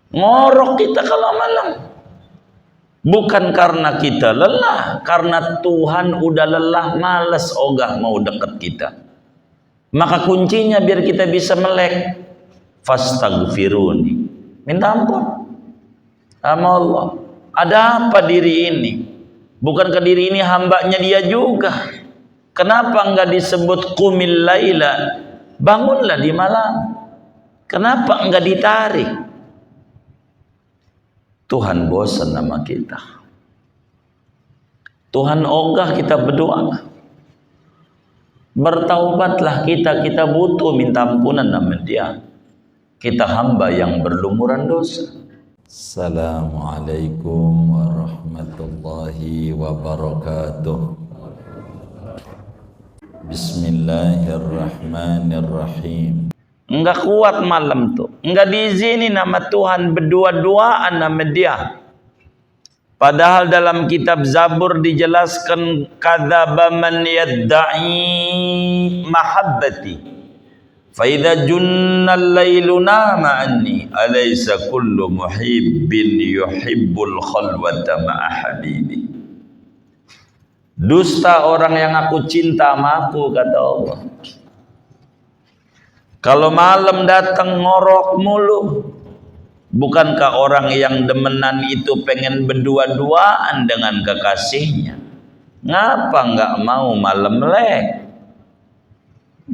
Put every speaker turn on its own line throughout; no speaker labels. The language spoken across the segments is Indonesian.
Ngorok kita kalau malam. Bukan karena kita lelah, karena Tuhan udah lelah, males, ogah mau deket kita. Maka kuncinya biar kita bisa melek, fastaghfiruni, minta ampun sama Allah. Ada apa diri ini? Bukankah diri ini hambanya dia juga? Kenapa enggak disebut qumil laila, bangunlah di malam? Kenapa enggak ditarik? Tuhan bosan sama kita. Tuhan ogah kita berdoa. Bertaubatlah kita butuh minta ampunan sama Dia. Kita hamba yang berlumuran dosa. Assalamualaikum warahmatullahi wabarakatuh. Bismillahirrahmanirrahim. Enggak kuat malam tuh, enggak diizini nama Tuhan berdua-duaan nama Dia. Padahal dalam kitab Zabur dijelaskan kadzaba man yadda'i mahabbati fa idza junnal lailu nama anni alaysa kullu muhibbin yuhibbul khalwata ma'a habibi. Dusta orang yang aku cinta sama aku, kata Allah. Kalau malam datang ngorok mulu. Bukankah orang yang demenan itu pengen berdua-duaan dengan kekasihnya? Ngapa nggak mau malam melek?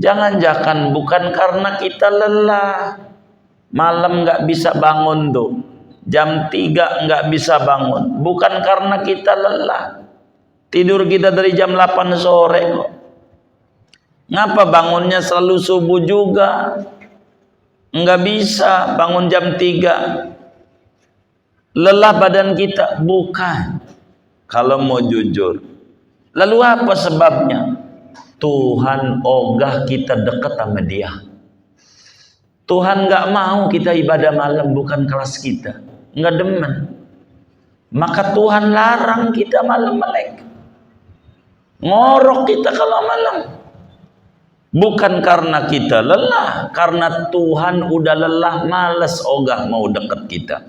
Jangan-jangan bukan karena kita lelah. Malam nggak bisa bangun tuh. Jam 3 nggak bisa bangun. Bukan karena kita lelah. Tidur kita dari jam 8 sore kok. Ngapa bangunnya selalu subuh juga? Enggak bisa bangun jam 3. Lelah badan kita? Bukan. Kalau mau jujur. Lalu apa sebabnya? Tuhan ogah kita dekat sama Dia. Tuhan enggak mau kita ibadah malam, bukan kelas kita. Enggak demen. Maka Tuhan larang kita malam melek. Ngorok kita kalau malam. Bukan karena kita lelah, karena Tuhan udah lelah, males, ogah mau deket kita.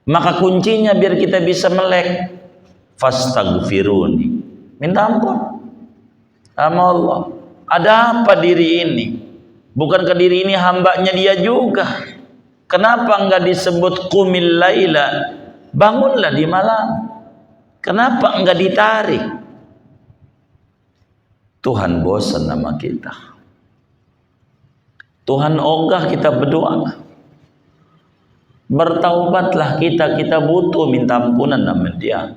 Maka kuncinya biar kita bisa melek, fastaghfiruni, minta ampun sama Allah. Ada apa diri ini? Bukankah diri ini hambanya dia juga? Kenapa enggak disebut qumil laila, bangunlah di malam? Kenapa enggak ditarik? Tuhan bosan sama kita. Tuhan ogah kita berdoa. Bertaubatlah kita butuh minta ampunan sama Dia.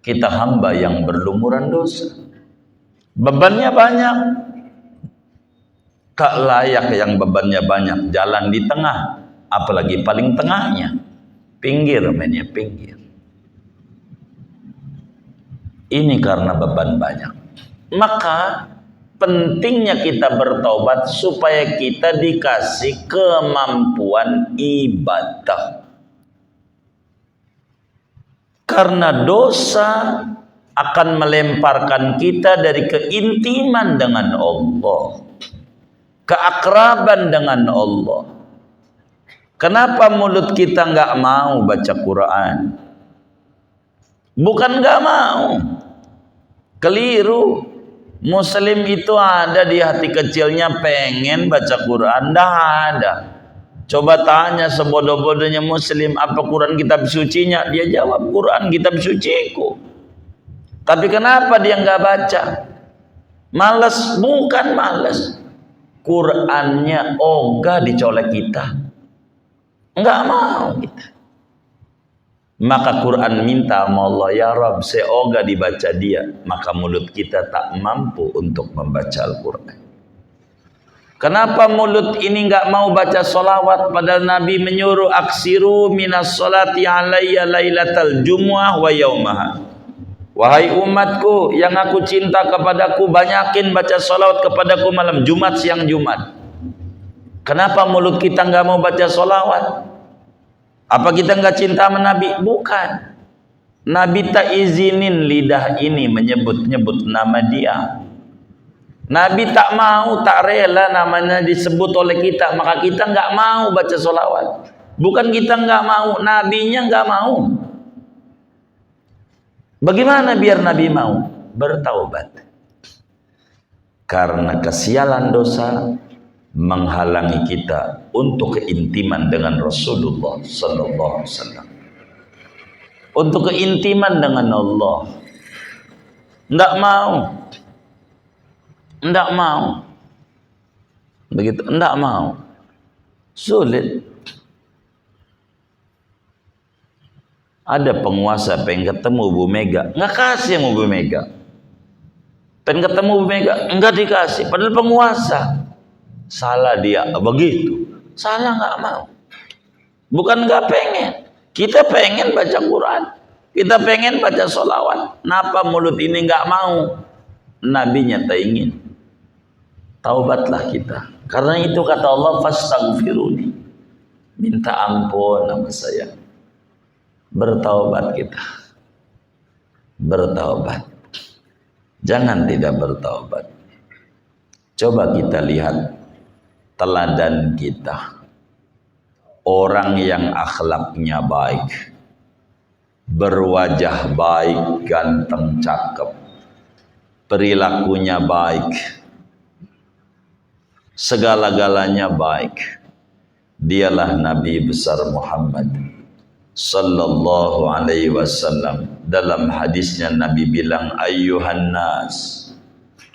Kita hamba yang berlumuran dosa. Bebannya banyak. Tak layak yang bebannya banyak jalan di tengah, apalagi paling tengahnya. Pinggir mainnya pinggir. Ini karena beban banyak. Maka pentingnya kita bertaubat supaya kita dikasih kemampuan ibadah. Karena dosa akan melemparkan kita dari keintiman dengan Allah, keakraban dengan Allah. Kenapa mulut kita nggak mau baca Quran? Bukan nggak mau, keliru. Muslim itu ada di hati kecilnya pengen baca Quran, dah ada. Coba tanya sebodoh-bodohnya Muslim, apa Quran kitab sucinya? Dia jawab, Quran kitab suciku. Tapi kenapa dia nggak baca? Males? Bukan males. Qurannya ogah dicolek kita, nggak mau kita. Maka Quran minta sama Allah, ya Rabb, seoga dibaca dia. Maka mulut kita tak mampu untuk membaca Al-Quran. Kenapa mulut ini nggak mau baca solawat? Padahal Nabi menyuruh aksiru minas solati alayya lailatal jumu'ah wa yaumaha. Wahai umatku yang aku cinta kepadaku, banyakin baca solawat kepadaku malam Jumat, siang Jumat. Kenapa mulut kita nggak mau baca solawat? Apa kita nggak cinta sama Nabi? Bukan. Nabi tak izinin lidah ini menyebut-nyebut nama Dia. Nabi tak mau, tak rela namanya disebut oleh kita. Maka kita nggak mau baca solawat. Bukan kita nggak mau, nabinya nggak mau. Bagaimana biar nabi mau? Bertaubat. Karena kesialan dosa menghalangi kita untuk keintiman dengan Rasulullah sallallahu alaihi wasallam. Untuk keintiman dengan Allah. Enggak mau. Enggak mau. Begitu, enggak mau. Sulit. Ada penguasa pengen ketemu Bu Mega, nggak kasih sama Bu Mega. Pengen ketemu Bu Mega, enggak dikasih. Padahal penguasa. Salah dia, begitu. Salah, nggak mau. Bukan nggak pengen. Kita pengen baca Quran. Kita pengen baca sholawat. Kenapa mulut ini nggak mau? Nabinya tak ingin. Taubatlah kita. Karena itu kata Allah, fastaghfiruni. Minta ampun sama saya. Bertaubat kita. Bertaubat. Jangan tidak bertaubat. Coba kita lihat teladan kita. Orang yang akhlaknya baik, berwajah baik, ganteng, cakep, perilakunya baik, segala-galanya baik. Dialah Nabi besar Muhammad sallallahu alaihi wasallam. Dalam hadisnya Nabi bilang, ayyuhan nas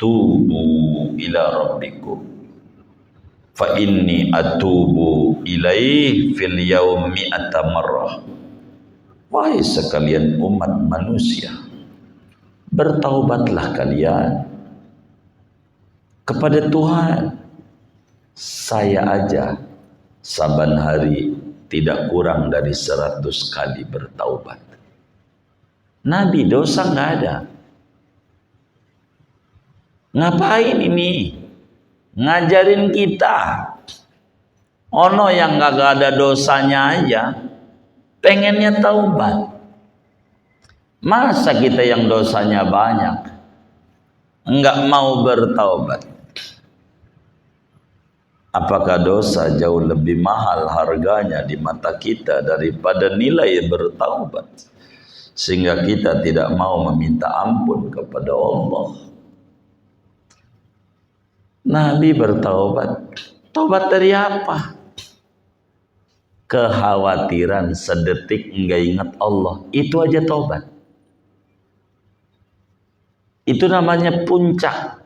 tubu ila rabbikum fa inni atubu ilaih fil yaumi mi'ata marrah. Wahai sekalian umat manusia, bertaubatlah kalian kepada Tuhan. Saya aja saban hari tidak kurang dari 100 kali bertaubat. Nabi dosa nggak ada. Ngapain ini? Ngajarin kita. Ono yang nggak ada dosanya aja, pengennya taubat. Masa kita yang dosanya banyak nggak mau bertaubat? Apakah dosa jauh lebih mahal harganya di mata kita daripada nilai bertaubat? Sehingga kita tidak mau meminta ampun kepada Allah. Nabi bertaubat. Taubat dari apa? Kekhawatiran sedetik enggak ingat Allah. Itu aja taubat. Itu namanya puncak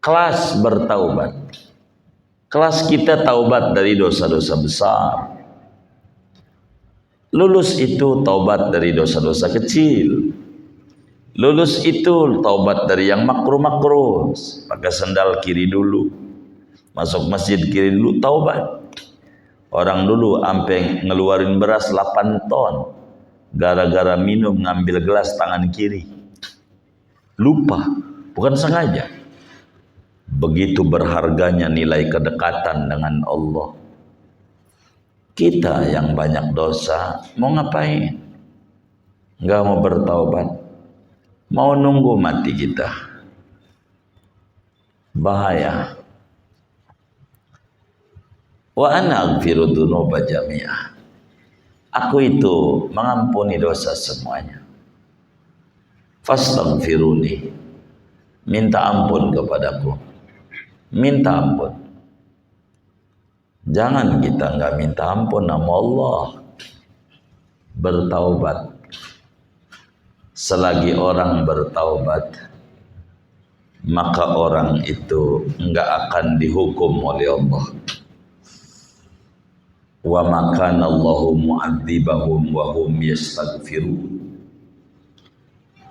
kelas bertaubat. Kelas kita taubat dari dosa-dosa besar. Lulus itu taubat dari dosa-dosa kecil. Lulus itu taubat dari yang makruh-makruh. Pakai sandal kiri dulu. Masuk masjid kiri dulu, taubat. Orang dulu sampai ngeluarin beras 8 ton. Gara-gara minum ngambil gelas tangan kiri. Lupa, bukan sengaja. Begitu berharganya nilai kedekatan dengan Allah. Kita yang banyak dosa, mau ngapain? Nggak mau bertaubat. Mau nunggu mati kita. Bahaya. Wa ana aghfiru dzunuba jami'ah. Aku itu mengampuni dosa semuanya. Fastaghfiruni. Minta ampun kepadaku. Minta ampun. Jangan kita nggak minta ampun nama Allah. Bertaubat. Selagi orang bertaubat, maka orang itu nggak akan dihukum oleh Allah. Wa makana Allahu mu'adzibahum wa hum yastaghfirun.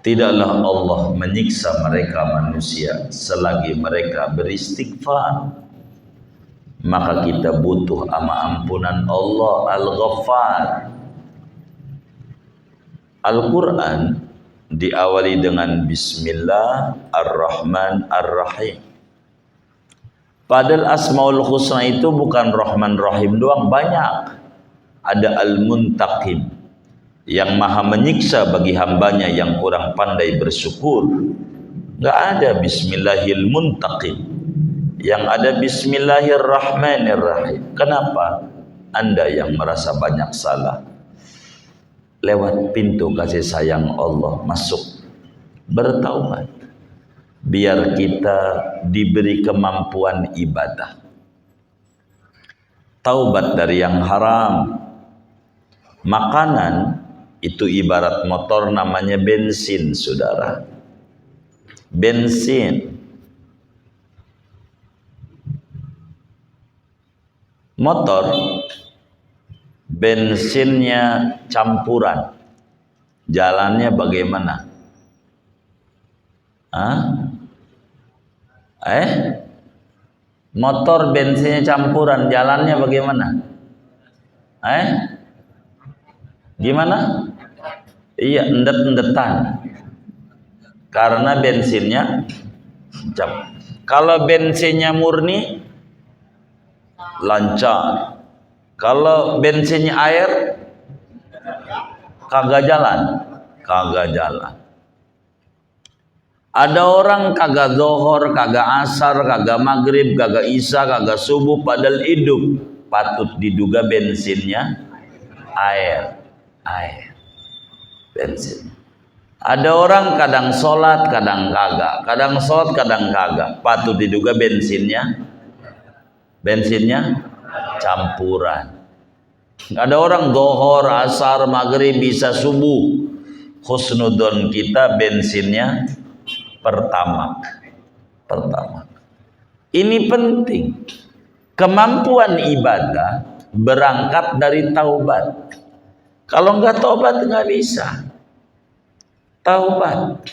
Tidaklah Allah menyiksa mereka manusia selagi mereka beristighfar. Maka kita butuh ampunan Allah Al-Ghaffar. Al-Quran diawali dengan Bismillah Ar-Rahman Ar-Rahim. Padahal Asmaul Husna itu bukan Rahman Rahim doang, banyak. Ada Al-Muntaqim, yang maha menyiksa bagi hambanya yang kurang pandai bersyukur. Gak ada Bismillahil Muntaqim. Yang ada Bismillahirrahmanirrahim. Kenapa? Anda yang merasa banyak salah, lewat pintu kasih sayang Allah masuk, bertaubat, biar kita diberi kemampuan ibadah. Taubat dari yang haram. Makanan itu ibarat motor, namanya bensin, saudara. Bensin. Motor bensinnya campuran, jalannya bagaimana? Motor bensinnya campuran, jalannya bagaimana? Gimana? Iya, endet-endetan. Karena bensinnya kalau bensinnya murni lancar. Kalau bensinnya air kagak jalan. Ada orang kagak zuhur, kagak asar, kagak maghrib, kagak isya, kagak subuh, padahal hidup. Patut diduga bensinnya air. Bensin. Ada orang kadang sholat, kadang kagak. Kadang sholat, kadang kagak. Patut diduga bensinnya campuran. Ada orang zuhur, asar, maghrib, bisa subuh. Husnudon kita bensinnya pertama. Ini penting. Kemampuan ibadah berangkat dari taubat. Kalau enggak taubat enggak bisa. Taubat.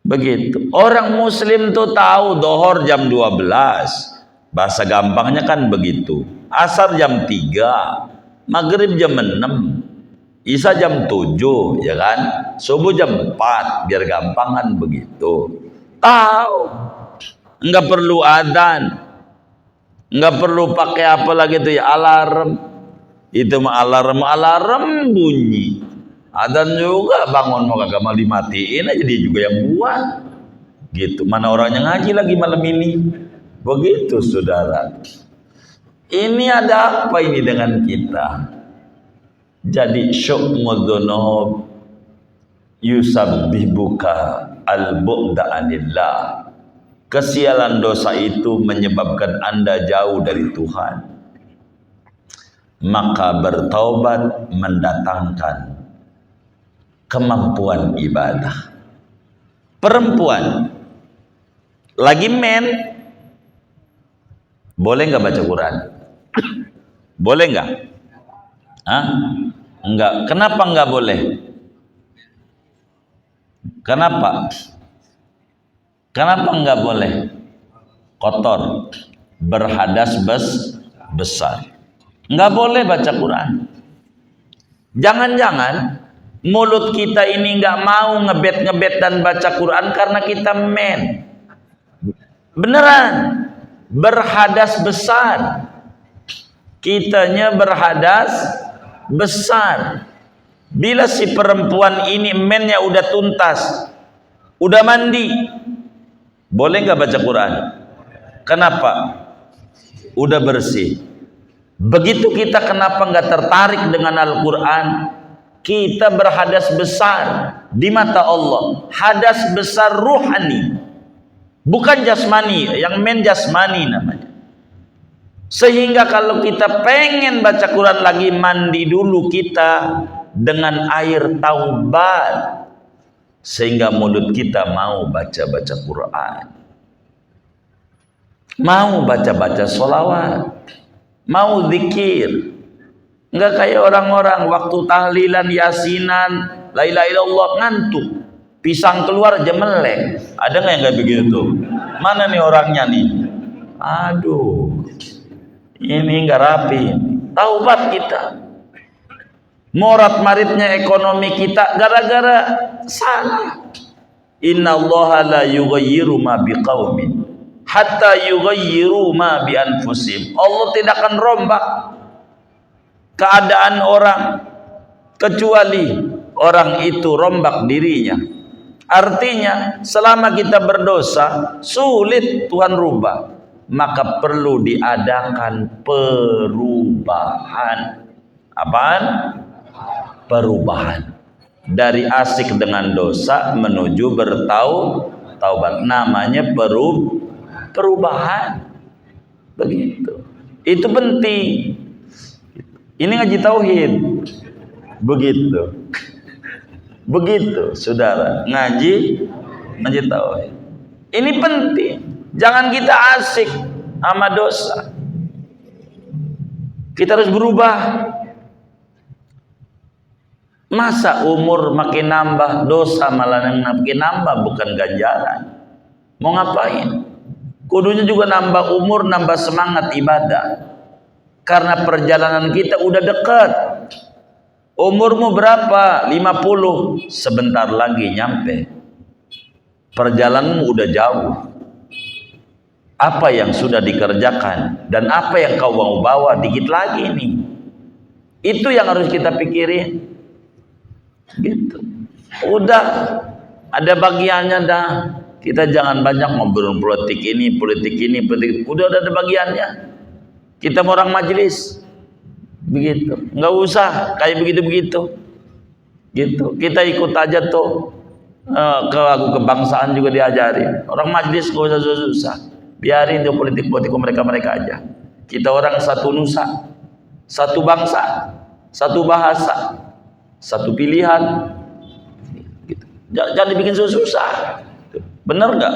Begitu. Orang muslim tuh tahu zuhur jam 12. Bahasa gampangnya kan begitu. Asar jam 3, maghrib jam 6, isya jam 7, ya kan? Subuh jam 4, biar gampangan begitu. Tahu. Enggak perlu adzan. Enggak perlu pakai apa lagi tuh ya, alarm. Itu mah alarm bunyi. Adzan juga bangun mau kagak mau dimatiin aja, dia juga yang buat. Gitu. Mana orangnya ngaji lagi malam ini? Begitu, saudara. Ini ada apa ini dengan kita? Jadi syu'mudunub yusabbibuka al-bu'da anillah. Kesialan dosa itu menyebabkan Anda jauh dari Tuhan. Maka bertaubat mendatangkan kemampuan ibadah. Perempuan lagi boleh nggak baca Quran? Boleh nggak? Enggak. Kenapa nggak boleh? Kenapa nggak boleh? Kotor, berhadas besar. Nggak boleh baca Quran. Jangan-jangan mulut kita ini nggak mau ngebet dan baca Quran karena kita beneran berhadas besar. Kitanya berhadas besar. Bila si perempuan ini mennya udah tuntas, udah mandi, boleh nggak baca Quran? Kenapa? Udah bersih. Begitu kita kenapa nggak tertarik dengan Al-Quran? Kita berhadas besar di mata Allah. Hadas besar ruhani, bukan jasmani. Yang jasmani namanya. Sehingga kalau kita pengen baca Quran lagi, mandi dulu kita dengan air taubat, sehingga mulut kita mau baca-baca Quran, mau baca-baca sholawat, mau zikir. Enggak kayak orang-orang waktu tahlilan, yasinan, la ilaha illallah ngantuk, pisang keluar jemelek. Ada nggak yang kayak begitu? Mana nih orangnya nih? Aduh, ini nggak rapi. Taubat kita. Morat maritnya ekonomi kita gara-gara salah. Innallaha la yughayyiru ma biqaumin hatta yughayyiru ma bi anfusihim. Allah tidak akan rombak keadaan orang kecuali orang itu rombak dirinya. Artinya selama kita berdosa sulit Tuhan rubah. maka perlu diadakan perubahan. Apaan? Perubahan. Dari asik dengan dosa menuju bertaubat. Namanya perubahan. Begitu. Itu penting. Ini ngaji tauhid. Begitu. Begitu, saudara. Ngaji tauhid. Ini penting. Jangan kita asik sama dosa. Kita harus berubah. Masa umur makin nambah, dosa malah yang makin nambah, bukan ganjaran. Mau ngapain? Kudunya juga nambah umur, nambah semangat ibadah. Karena perjalanan kita udah dekat. Umurmu berapa? 50. Sebentar lagi nyampe. Perjalananmu udah jauh. Apa yang sudah dikerjakan dan apa yang kau mau bawa dikit lagi nih. Itu yang harus kita pikirin. Gitu. Udah ada bagiannya dah. Kita jangan banyak ngobrol politik ini, politik. Udah ada bagiannya. Kita mau orang majelis. Begitu, nggak usah kayak begitu gitu. Kita ikut aja tuh ke lagu kebangsaan juga diajarin. Orang majlis nggak usah susah, biarin tuh politik mereka aja. Kita orang satu nusa, satu bangsa, satu bahasa, satu pilihan. Gitu. Jangan dibikin susah. Bener nggak?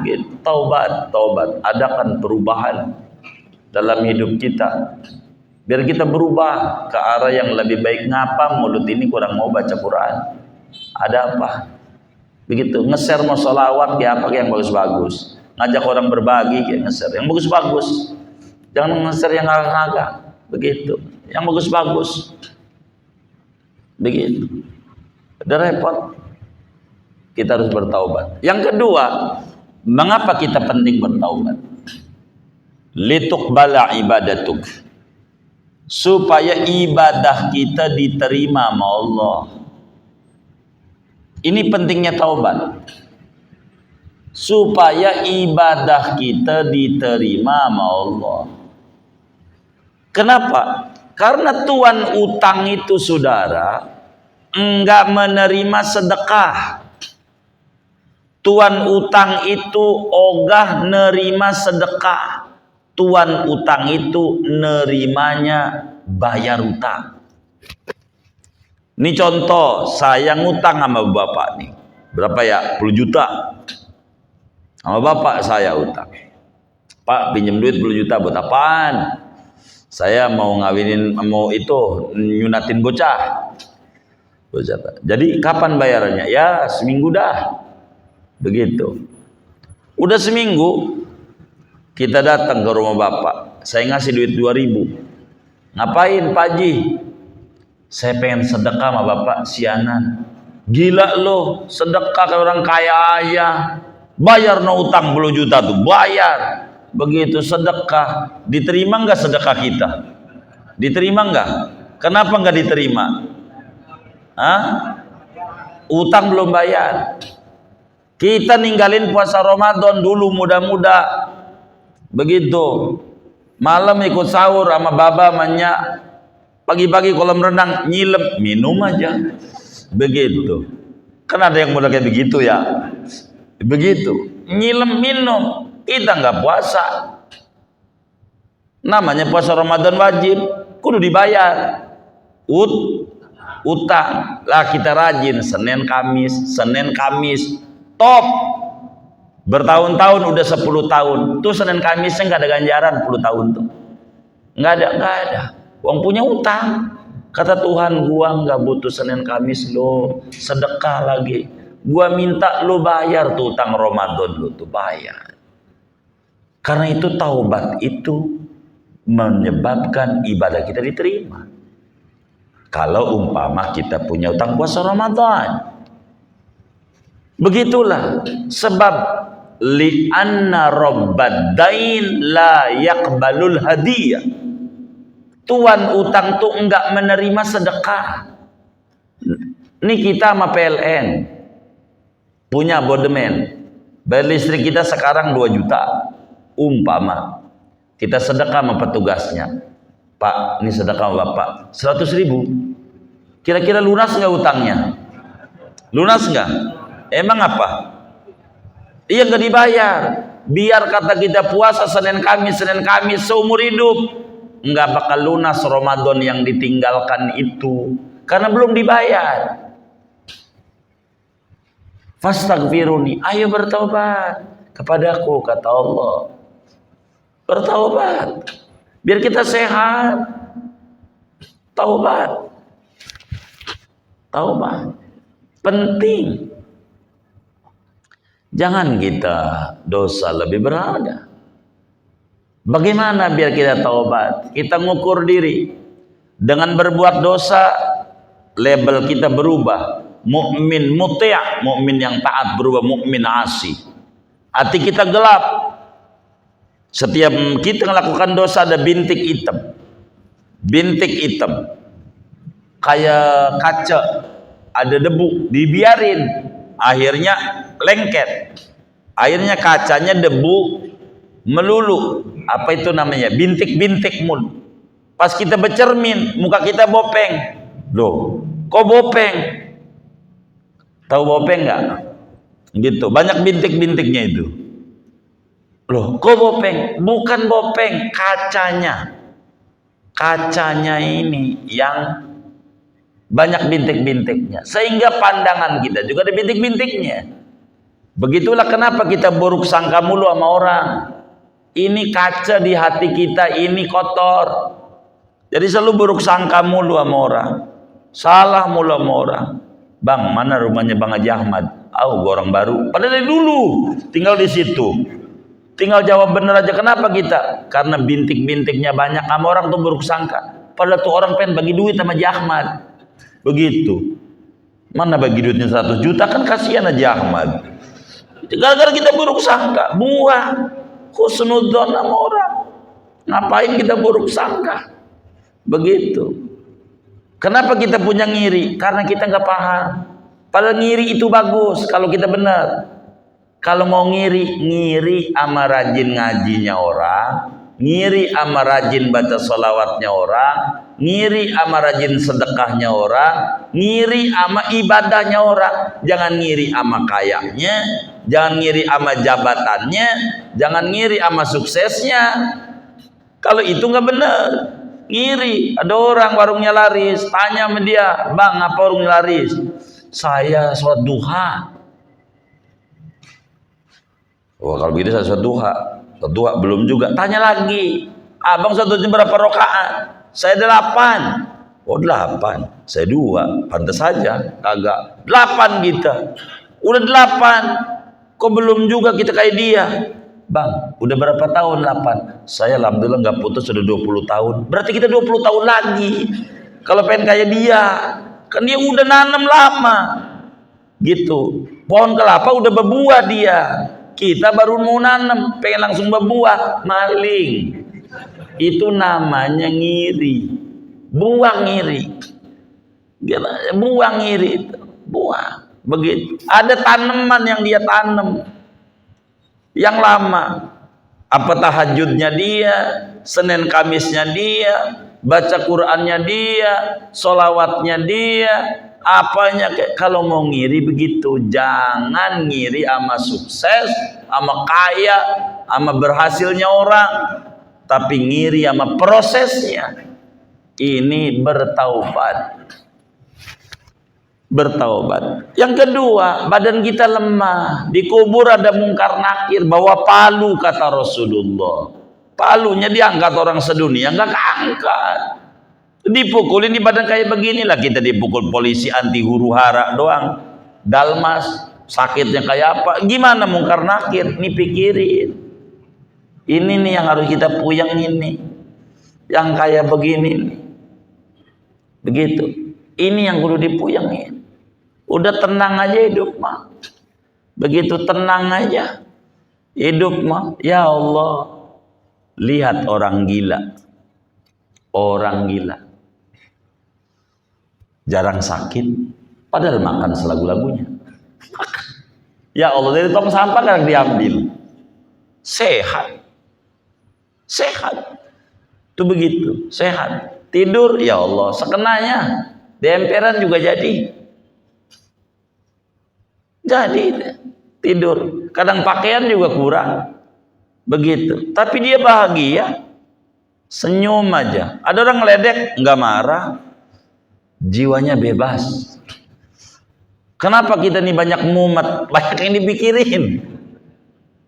Gitu. Taubat, adakan perubahan dalam hidup kita. Biar kita berubah ke arah yang lebih baik. Ngapa mulut ini kurang mau baca Quran? Ada apa? Begitu. Nge-share mau sholawat kayak apa yang bagus-bagus. Ngajak orang berbagi kayak nge-share yang bagus-bagus. Jangan nge-share yang agak-agak. Begitu. Yang bagus-bagus. Begitu. Udah repot. Kita harus bertaubat. Yang kedua, mengapa kita penting bertaubat? Lituqbala ibadatuk. Supaya ibadah kita diterima sama Allah. Ini pentingnya taubat. Supaya ibadah kita diterima sama Allah. Kenapa? Karena tuan utang itu, saudara, enggak menerima sedekah. Tuan utang itu ogah nerima sedekah. Tuan utang itu nerimanya bayar utang. Ini contoh, saya ngutang sama bapak nih. Berapa ya? 10 juta. Sama bapak saya utang. Pak, pinjam duit 10 juta buat apaan? Saya mau ngawinin, mau itu, nyunatin bocah. Jadi kapan bayarannya? Ya seminggu dah. Begitu. Udah seminggu, kita datang ke rumah bapak. Saya ngasih duit 2.000. Ngapain Pak Haji? Saya pengen sedekah sama bapak, sianan. Gila lo, sedekah ke orang kaya aja. Bayar no utang 10 juta tuh, bayar. Begitu sedekah, diterima nggak sedekah kita? Diterima nggak? Kenapa nggak diterima? Hah? Utang belum bayar. Kita ninggalin puasa Ramadan dulu muda-muda. Begitu. Malam ikut sahur sama baba manya. Pagi-pagi kolam renang nyilem, minum aja. Begitu. Kan ada yang modal kayak begitu ya. Begitu. Nyilem minum. Kita nggak puasa. Namanya puasa Ramadan wajib. Kudu dibayar. Utang. Lah kita rajin Senin Kamis. Top. Bertahun-tahun udah 10 tahun. Tuh Senin Kamisnya nggak ada ganjaran 10 tahun tuh. Nggak ada. Uang punya utang. Kata Tuhan, gua nggak butuh Senin Kamis lo, sedekah lagi. Gua minta lo bayar tuh utang Ramadan lo tuh, bayar. Karena itu taubat itu menyebabkan ibadah kita diterima. Kalau umpama kita punya utang puasa Ramadan. Begitulah sebab li'anna rabbad-dain la yaqbalul hadiyah. Tuan utang tuh enggak menerima sedekah. Ini kita sama PLN punya abodemen. Bayar listrik kita sekarang 2 juta. umpama kita sedekah sama petugasnya, Pak, ini sedekah Bapak 100.000, kira-kira lunas nggak utangnya? Lunas nggak? Emang apa? Iya, nggak dibayar. Biar kata kita puasa Senin Kamis seumur hidup, nggak bakal lunas Ramadan yang ditinggalkan itu, karena belum dibayar. Fastaghfiruni, ayo bertobat kepadaku, kata Allah. Bertaubat biar kita sehat. Taubat penting. Jangan kita dosa lebih berharga. Bagaimana biar kita taubat? Kita ngukur diri. Dengan berbuat dosa, label kita berubah. Mukmin muti', mukmin yang taat, berubah mukmin asi. Hati kita gelap. Setiap kita melakukan dosa ada bintik hitam. Bintik hitam. Kayak kaca, ada debu, dibiarin, akhirnya lengket. Akhirnya kacanya debu melulu. Apa itu namanya? Bintik-bintik mul. Pas kita bercermin, muka kita bopeng. Loh, kok bopeng? Tahu bopeng nggak? Gitu, banyak bintik-bintiknya itu. Loh, kok bopeng? Bukan bopeng, kacanya. Kacanya ini yang banyak bintik-bintiknya. Sehingga pandangan kita juga ada bintik-bintiknya. Begitulah kenapa kita buruk sangka mulu sama orang. Ini kaca di hati kita, ini kotor. Jadi selalu buruk sangka mulu sama orang. Salah mulu sama orang. Bang, mana rumahnya Bang Haji Ahmad? Gua orang baru. Padahal dari dulu tinggal di situ. Tinggal jawab bener aja. Kenapa kita? Karena bintik-bintiknya banyak sama orang tuh buruk sangka. Padahal tuh orang pengen bagi duit sama Haji Ahmad. Begitu. Mana bagi duitnya 100 juta, kan kasihan Haji Ahmad. Gara-gara kita buruk sangka, buang husnudzon sama orang. Ngapain kita buruk sangka? Begitu. Kenapa kita punya ngiri? Karena kita nggak paham. Padahal ngiri itu bagus kalau kita benar. Kalau mau ngiri sama rajin ngajinya orang, ngiri sama rajin baca sholawatnya orang, ngiri sama rajin sedekahnya orang, ngiri sama ibadahnya orang. Jangan ngiri sama kayanya, jangan ngiri sama jabatannya, jangan ngiri sama suksesnya. Kalau itu nggak benar. Ngiri, ada orang warungnya laris, tanya sama dia, Bang, apa warungnya laris? Saya sholat duha. Wah, kalau begitu saya sholat duha. Sholat duha belum juga. Tanya lagi, Abang sholat duha berapa rakaat? Saya 8. Oh 8, saya 2. Pantas saja, kagak 8 kita. Udah 8. Kok belum juga kita kayak dia? Bang, udah berapa tahun 8? Saya alhamdulillah nggak putus sudah 20 tahun. Berarti kita 20 tahun lagi. Kalau pengen kayak dia, kan dia udah nanam lama. Gitu. Pohon kelapa udah berbuah dia. Kita baru mau nanam, pengen langsung berbuah, maling. Itu namanya ngiri. Buang ngiri. Buang ngiri. Buang. Begitu. Ada tanaman yang dia tanam yang lama. Apa tahajudnya dia, Senin Kamisnya dia, baca Qurannya dia, sholawatnya dia, apanya. Kalau mau ngiri begitu. Jangan ngiri sama sukses, sama kaya, sama berhasilnya orang, tapi ngiri sama prosesnya. Ini bertaubat. Bertaubat. Yang kedua, badan kita lemah, dikubur ada mungkar nakir, bawa palu kata Rasulullah. Palunya diangkat orang sedunia, nggak keangkat. Dipukulin di badan kayak beginilah, kita dipukul polisi anti huru hara doang. Dalmas, sakitnya kayak apa? Gimana mungkar nakir? Nih pikirin. Ini nih yang harus kita puyang ini. Yang kayak begini nih. Begitu. Ini yang kudu dipuyangin. Udah tenang aja hidup mah. Begitu tenang aja hidup mah. Ya Allah, lihat orang gila. Orang gila. Jarang sakit, padahal makan selagu-lagunya. Ya Allah, dari tong sampah kan diambil. Sehat. Sehat. Itu begitu, sehat. Tidur, ya Allah, sekenanya. Di emperan juga jadi. Jadi tidur. Kadang pakaian juga kurang. Begitu. Tapi dia bahagia. Senyum aja. Ada orang ngeledek, nggak marah. Jiwanya bebas. Kenapa kita nih banyak mumet, banyak yang dipikirin?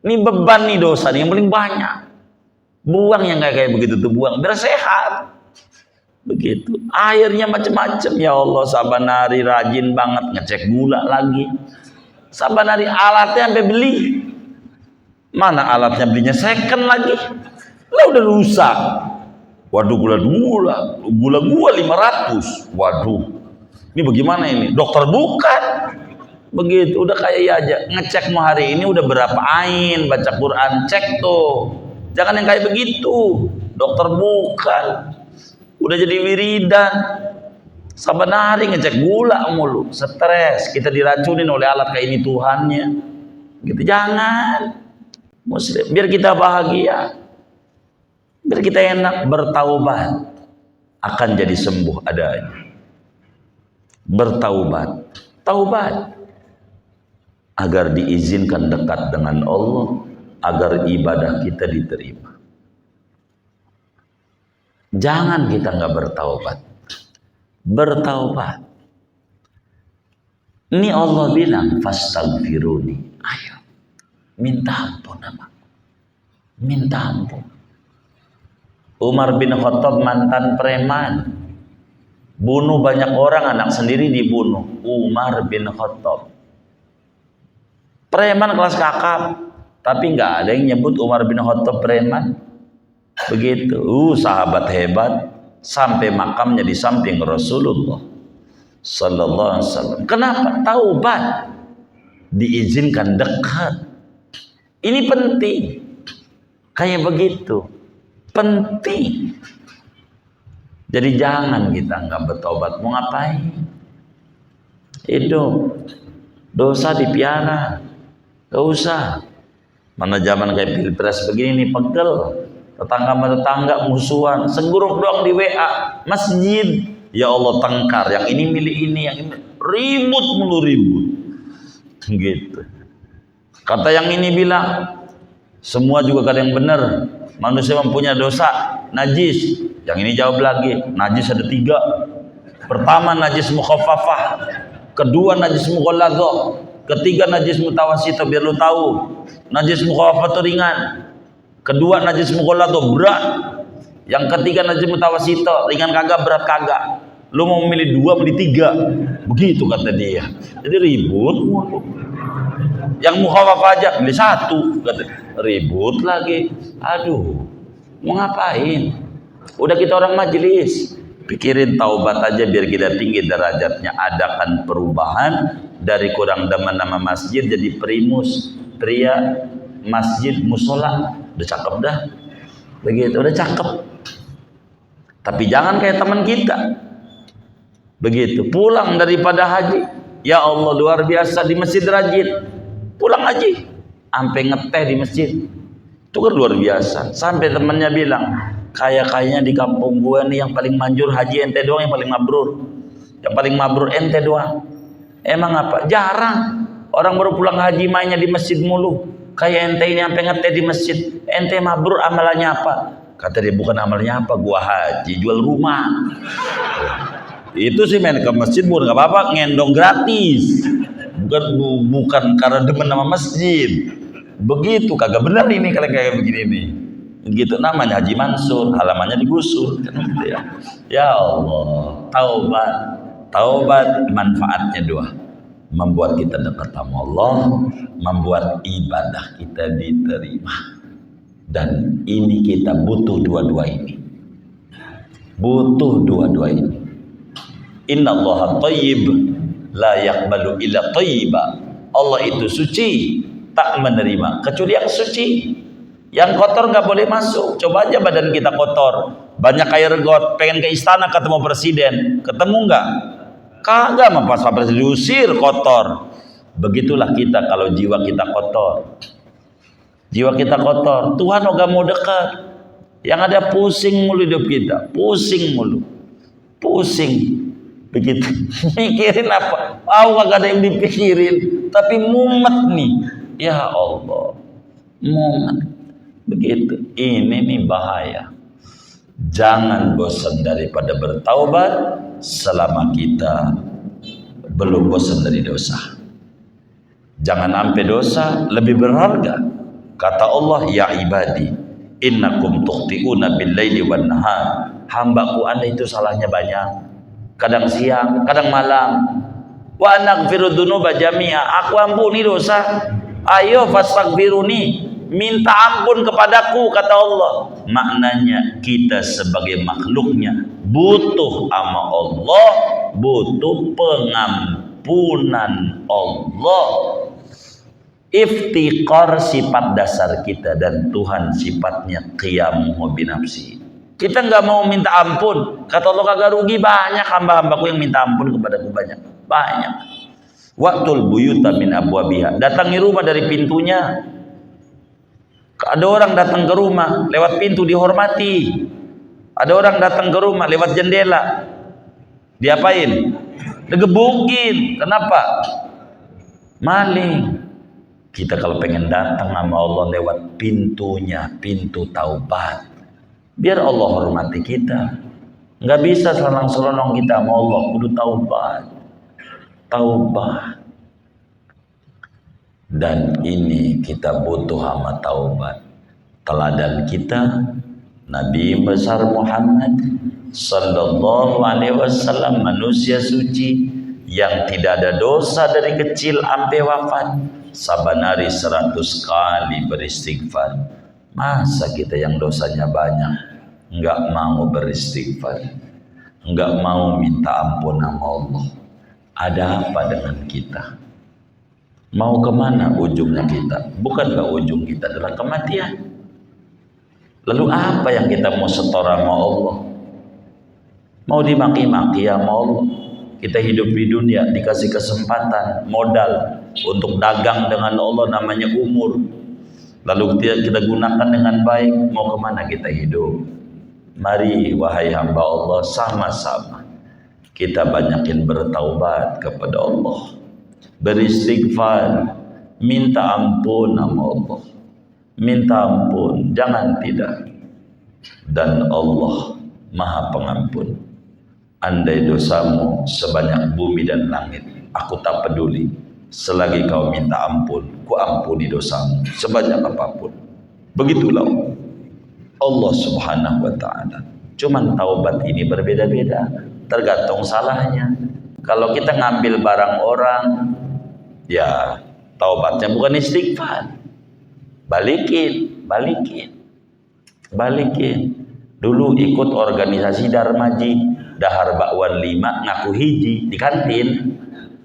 Ini beban nih dosa nih yang paling banyak. Buang yang kayak begitu tuh, buang biar sehat. Begitu. Airnya macam-macam, ya Allah. Sabanari rajin banget ngecek gula lagi. Sabanari alatnya sampai beli. Mana alatnya, belinya second lagi. Lah udah rusak. Waduh, gula gua 500. Waduh. Ini bagaimana ini? Dokter bukan. Begitu, udah kayak aja. Ngecek mau hari ini udah berapa ain baca Quran, cek tuh. Jangan yang kayak begitu. Dokter bukan. Udah jadi wiridan. Saban hari ngecek gula mulu, stres. Kita diracunin oleh alat kayak ini Tuhannya. Gitu, jangan. Muslim, biar kita bahagia. Biar kita enak bertaubat. Akan jadi sembuh adanya. Bertaubat, taubat agar diizinkan dekat dengan Allah, agar ibadah kita diterima. Jangan kita nggak bertaubat. Bertaubat. Ini Allah bilang fastaghfiruni. Ayo minta ampun nama. Minta ampun. Umar bin Khattab mantan preman. Bunuh banyak orang, anak sendiri dibunuh. Umar bin Khattab. Preman kelas kakap. Tapi nggak ada yang nyebut Umar bin Khattab preman. Begitu. Sahabat hebat. Sampai makamnya di samping Rasulullah Sallallahu Alaihi Wasallam. Kenapa? Taubat. Diizinkan dekat. Ini penting. Kayak begitu. Penting. Jadi jangan kita nggak bertobat. Mau ngapain? Hidup. Dosa dipiara. Gak usah. Mana zaman kayak pilpres begini nih, pegel. Tetangga musuhan. Segrup doang di WA. Masjid. Ya Allah, tengkar. Yang ini milih ini. Yang ini. Ribut mulu ribut. Gitu. Kata yang ini bilang. Semua juga kadang yang benar. Manusia mempunyai dosa. Najis. Yang ini jawab lagi, najis ada 3. Pertama najis mukhaffafah, kedua najis mughalladhah, ketiga najis mutawassithah. Biar lu tahu, najis mukhaffafah itu ringan, kedua najis mughalladhah berat, yang ketiga najis mutawassithah, ringan kagak, berat kagak. Lu mau memilih 2, milih 3. Begitu kata dia. Jadi ribut mulu. Yang mukhaffafah aja milih 1, kata. Ribut lagi. Aduh, mau ngapain? Udah kita orang majelis, pikirin taubat aja biar kita tinggi derajatnya. Adakan perubahan dari kurang demen nama masjid jadi primus, pria masjid musola. Udah cakep dah. Begitu, udah cakep. Tapi jangan kayak teman kita. Begitu, pulang daripada haji. Ya Allah, luar biasa di masjid rajin. Pulang haji, sampai ngeteh di masjid. Itu kan luar biasa. Sampai temannya bilang, kayaknya di kampung gue nih yang paling manjur haji ente doang, yang paling mabrur. Yang paling mabrur ente doang. Emang apa? Jarang. Orang baru pulang haji mainnya di masjid mulu. Kayak ente ini sampai ngeteh di masjid. Ente mabrur amalannya apa? Kata dia, bukan amalnya apa, gua haji jual rumah. Itu sih main ke masjid bukan apa-apa, ngendong gratis. Bukan karena demen nama masjid. Begitu, kagak benar ini kalau kayak begini nih. Gitu, namanya Haji Mansur, halamannya digusur kan gitu ya. Ya Allah, taubat manfaatnya 2. Membuat kita dekat sama Allah, membuat ibadah kita diterima. Dan ini kita butuh dua-dua ini. Butuh dua-dua ini. Innallaha thayyib la yaqbalu illa thayyiba. Allah itu suci, tak menerima kecuali yang suci. Yang kotor nggak boleh masuk. Coba aja badan kita kotor, banyak air got, pengen ke istana ketemu presiden, ketemu nggak? Kagak, pas presiden diusir, kotor. Begitulah kita kalau jiwa kita kotor. Jiwa kita kotor, Tuhan nggak mau dekat. Yang ada pusing mulu hidup kita, pusing mulu, pusing. Begitu. Mikirin apa? Kagak ada yang dipikirin, tapi mumet nih. Ya Allah, mumet. Begitu. Ini nih bahaya. Jangan bosan daripada bertaubat selama kita belum bosan dari dosa. Jangan sampai dosa lebih berharga. Kata Allah, ya ibadi, innakum tukhti'una bil-laili wan nahar. Hambaku Anda itu salahnya banyak. Kadang siang, kadang malam. Wa anaghfiru dzunuba jami'a. Aku ampuni dosa. Ayo fastaghfiruni. Minta ampun kepadaku, kata Allah. Maknanya kita sebagai makhluknya butuh sama Allah, butuh pengampunan Allah. Iftiqar sifat dasar kita, dan Tuhan sifatnya qiyamuhu binafsi. Kita nggak mau minta ampun, kata Allah, kagak rugi. Banyak hamba-hambaku yang minta ampun kepadaku, banyak. Waqtul buyuta min abwabiha. Datangi rumah dari pintunya. Ada orang datang ke rumah lewat pintu dihormati. Ada orang datang ke rumah lewat jendela, diapain? Digebukin. Kenapa? Maling. Kita kalau pengen datang sama Allah lewat pintunya, pintu taubat, biar Allah hormati kita. Nggak bisa selonong-selonong kita sama Allah, kudu taubat. Dan ini kita butuh sama taubat. Teladan kita Nabi besar Muhammad sallallahu alaihi wasallam, manusia suci yang tidak ada dosa dari kecil sampai wafat. Saban hari 100 kali beristighfar. Masa kita yang dosanya banyak nggak mau beristighfar, nggak mau minta ampun sama Allah? Ada apa dengan kita? Mau kemana ujungnya kita? Bukankah ujung kita adalah kematian? Lalu apa yang kita mau setor sama Allah? Mau dimaki-maki sama Allah? Kita hidup di dunia dikasih kesempatan, modal untuk dagang dengan Allah, namanya umur. Lalu kita gunakan dengan baik. Mau kemana kita hidup? Mari wahai hamba Allah, sama-sama kita banyakin bertaubat kepada Allah, beristighfar, minta ampun sama Allah, minta ampun, jangan tidak. Dan Allah Maha Pengampun. Andai dosamu sebanyak bumi dan langit, aku tak peduli. Selagi kau minta ampun, ku ampuni dosamu sebanyak apapun. Begitulah Allah Subhanahu wa ta'ala. Cuman taubat ini berbeda-beda, tergantung salahnya. Kalau kita ngambil barang orang, ya taubatnya bukan istighfar. Balikin. Dulu ikut organisasi Darmaji, dahar bakwan 5 ngaku hiji di kantin,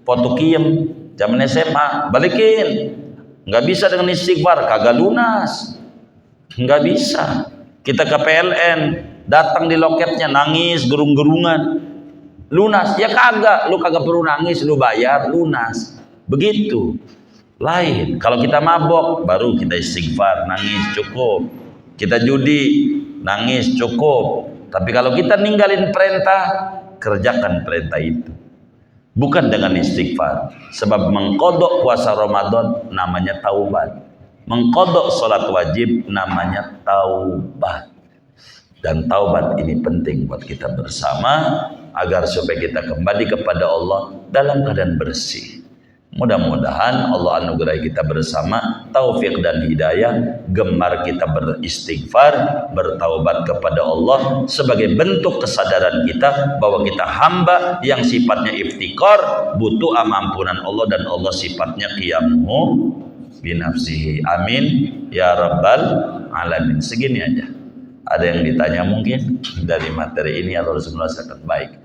potukiem zaman SMA, balikin. Nggak bisa dengan istighfar, kagak lunas. Nggak bisa. Kita ke PLN, datang di loketnya nangis gerung-gerungan, lunas ya kagak. Lu kagak perlu nangis, lu bayar lunas. Begitu. Lain kalau kita mabok, baru kita istighfar, nangis cukup. Kita judi, nangis cukup. Tapi kalau kita ninggalin perintah, kerjakan perintah itu. Bukan dengan istighfar. Sebab mengkodok puasa Ramadan namanya taubat. Mengkodok sholat wajib namanya taubat. Dan taubat ini penting buat kita bersama, agar supaya kita kembali kepada Allah dalam keadaan bersih. Mudah-mudahan Allah anugerai kita bersama taufik dan hidayah, gemar kita beristighfar, bertaubat kepada Allah sebagai bentuk kesadaran kita bahwa kita hamba yang sifatnya iftikar, butuh ampunan Allah, dan Allah sifatnya qiyamuhu binafsihi. Amin ya rabbal alamin. Segini aja. Ada yang ditanya mungkin dari materi ini atau Rasulullah sangat baik.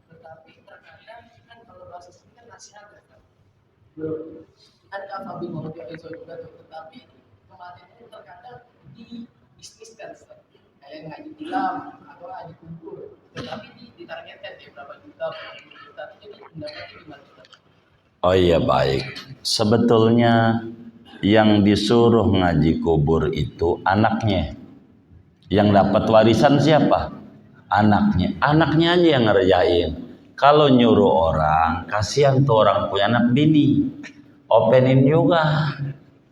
Tetapi terkadang kan kalau bahasa sini kan nasihat kan. Ada apa bingung tetapi kematian itu terkadang dibisniskan. Kayak kayak ngaji film atau ngaji kumpul, tapi ditargetkan ya berapa juta, jadi pendapatnya gimana?
Oh iya, baik. Sebetulnya yang disuruh ngaji kubur itu anaknya. Yang dapat warisan siapa? Anaknya. Anaknya aja yang ngerjain. Kalau nyuruh orang, kasihan tuh orang punya anak bini. Openin juga.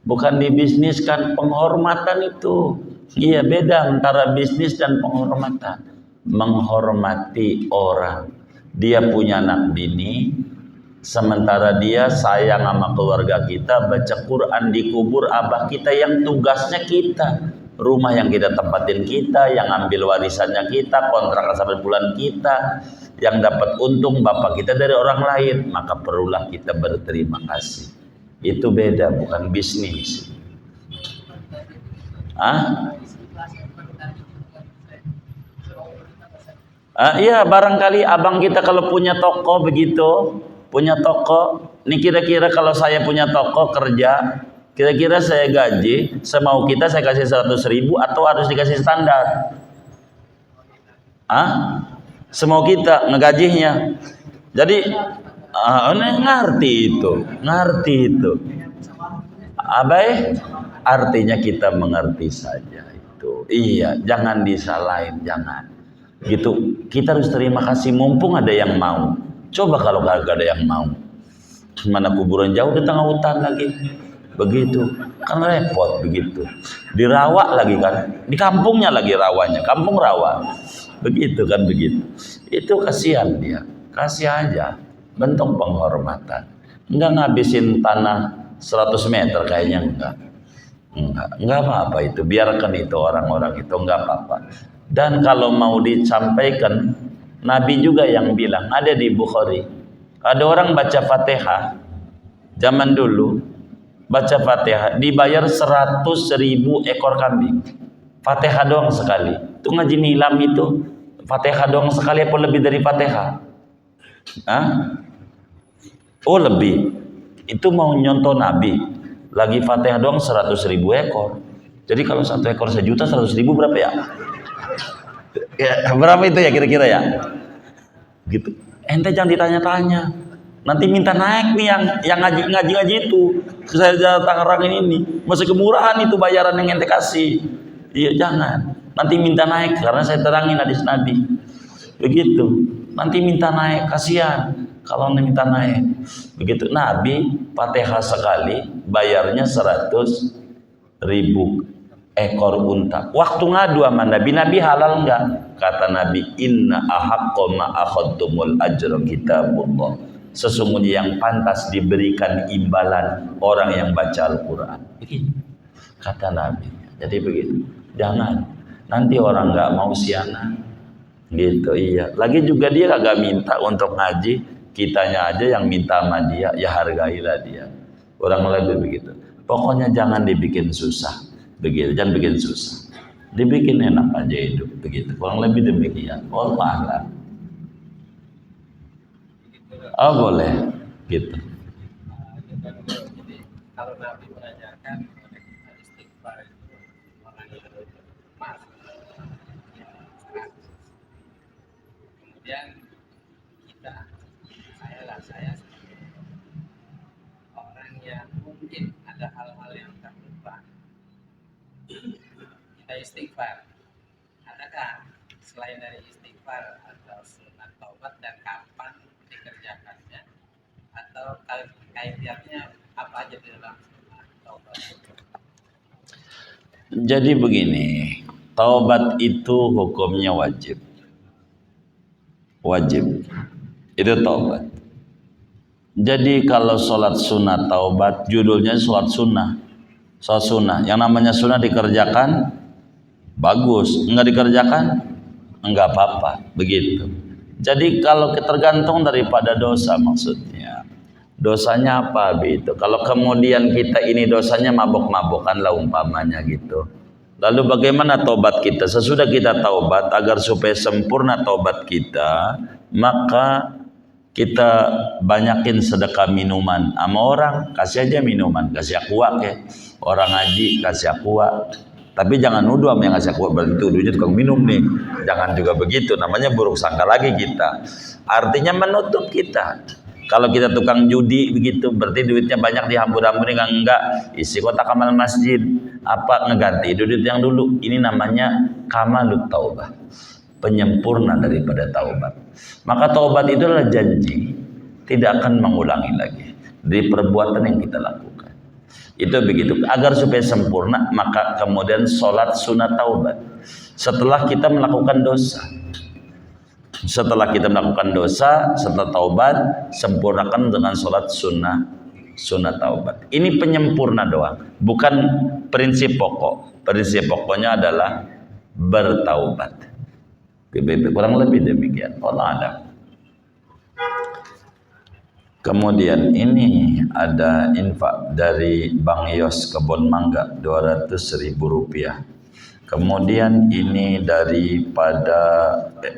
Bukan dibisniskan, penghormatan itu. Iya, beda antara bisnis dan penghormatan. Menghormati orang. Dia punya anak bini, sementara dia sayang sama keluarga kita, baca Quran di kubur abah kita yang tugasnya kita. Rumah yang kita tempatin kita, yang ambil warisannya kita, kontrak sampai bulan kita, yang dapat untung bapak kita dari orang lain, maka perlulah kita berterima kasih. Itu beda, bukan bisnis. Iya, barangkali abang kita kalau punya toko begitu, punya toko. Ini kira-kira kalau saya punya toko kerja, kira-kira saya gaji, semau kita saya kasih 100.000 atau harus dikasih standar? Semau kita ngegajinya. Jadi ngerti itu. Abai, artinya kita mengerti saja itu. Iya, jangan disalahin, jangan. Gitu. Kita harus terima kasih mumpung ada yang mau. Coba kalau kagak ada yang mau. Mana kuburan jauh di tengah hutan lagi. Begitu, kan repot begitu. Di rawa lagi kan, di kampungnya lagi rawanya, kampung rawa. Begitu kan begitu. Itu kasihan dia, kasih aja, bentuk penghormatan. Enggak ngabisin tanah 100 meter kayaknya enggak apa-apa itu, biarkan itu orang-orang itu enggak apa-apa. Dan kalau mau disampaikan, Nabi juga yang bilang, ada di Bukhari, ada orang baca Fatihah zaman dulu. Baca Fatihah dibayar 100.000 ekor kambing. Fatihah doang sekali. Itu ngaji nilam itu Fatihah doang sekali apa lebih dari Fatihah? Oh lebih. Itu mau nyontoh Nabi. Lagi Fatihah doang 100.000 ekor. Jadi kalau 1 ekor 1 juta, 100.000 berapa ya? Ya berapa itu ya kira-kira ya? Gitu. Ente jangan ditanya-tanya. Nanti minta naik nih yang ngaji itu. Saya Tangerang ini masih kemurahan itu bayaran yang ente kasih. Iya jangan. Nanti minta naik karena saya terangin hadis Nabi. Begitu. Nanti minta naik, kasihan kalau minta naik. Begitu Nabi Fatihah sekali bayarnya 100.000 ekor unta. Waktu ngadu sama Nabi halal enggak? Kata Nabi, inna ahaqqo ma akhadtumul ajra kitabullah. Sesungguhnya yang pantas diberikan imbalan orang yang baca Al-Quran. Begitu kata Nabi. Jadi begitu. Jangan. Nanti orang nggak mau siana. Gitu, iya. Lagi juga dia kagak minta untuk ngaji. Kitanya aja yang minta sama dia. Ya hargailah dia. Orang lebih begitu. Pokoknya jangan dibikin susah. Begitu. Jangan bikin susah. Dibikin enak aja hidup. Begitu. Kurang lebih demikian. Wallah. Oh boleh, gitu.
Kalau Nabi mengajarkan istighfar itu orang yang masuk, kemudian kita, saya orang yang mungkin ada hal-hal yang terlupa, kita istighfar. Adakah selain dari istighfar atau sunat taubat dan kapan dikerjakannya atau kaitannya apa aja di dalam sunat taubat?
Jadi begini, taubat itu hukumnya wajib. Wajib. Itu taubat. Jadi kalau sholat sunat taubat judulnya sholat sunnah. Sholat sunnah. Yang namanya sunnah dikerjakan bagus, enggak dikerjakan enggak apa-apa, begitu. Jadi kalau tergantung daripada dosa maksudnya. Dosanya apa gitu. Kalau kemudian kita ini dosanya mabok-mabokan lah umpamanya gitu. Lalu bagaimana taubat kita? Sesudah kita taubat agar supaya sempurna taubat kita, maka kita banyakin sedekah minuman. Sama orang kasih aja minuman, kasih aqua ke. Orang ngaji kasih aqua. Tapi jangan nuduh sama yang ngasih aku, berarti tuduhnya tukang minum nih. Jangan juga begitu, namanya buruk sangka lagi kita. Artinya menutup kita. Kalau kita tukang judi begitu, berarti duitnya banyak dihambur-hamburin, enggak. Isi kotak amal masjid, apa ngeganti duit yang dulu. Ini namanya kamalut taubah, penyempurna daripada taubat. Maka taubat itu adalah janji tidak akan mengulangi lagi dari perbuatan yang kita lakukan. Itu begitu. Agar supaya sempurna, maka kemudian sholat sunat taubat. Setelah kita melakukan dosa, setelah taubat, sempurnakan dengan sholat sunat taubat. Ini penyempurna doang, bukan prinsip pokok. Prinsip pokoknya adalah bertaubat. Kurang lebih demikian. Allah ada. Kemudian ini ada infak dari Bang Yos Kebon Mangga 200.000 rupiah. Kemudian ini daripada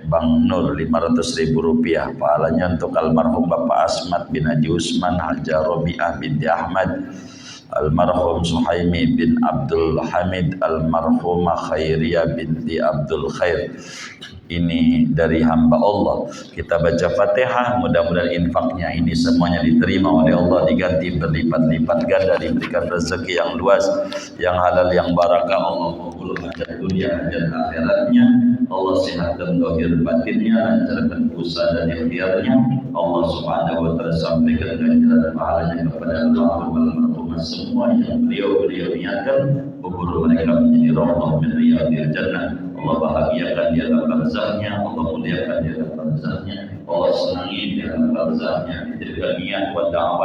Bang Nur 500.000 rupiah. Pahalanya untuk almarhum Bapak Asmat bin Haji Usman, Haja Robiah binti Ahmad, almarhum Suhaimi bin Abdul Hamid, almarhumah Khairiyah binti Abdul Khair. Ini dari hamba Allah. Kita baca Fatihah, mudah-mudahan infaknya ini semuanya diterima oleh Allah, diganti berlipat-lipat ganda, diberikan rezeki yang luas, yang halal, yang barakah. Allah kabulkan dunia dan akhiratnya. Allah sehatkan zahir batinnya, lancarkan usaha dan ikhtiarnya. Allah Subhanahu wa taala sampaikan ganjaran pahalanya kepada almarhum semua yang beliau niatkan, kubur mereka menjadi rahmah min riyadil jannah. Allah bahagiakan di alam barzahnya, Allah muliakan di alam barzahnya, Allah senangi di alam barzahnya. Jadikan niat wa da'wah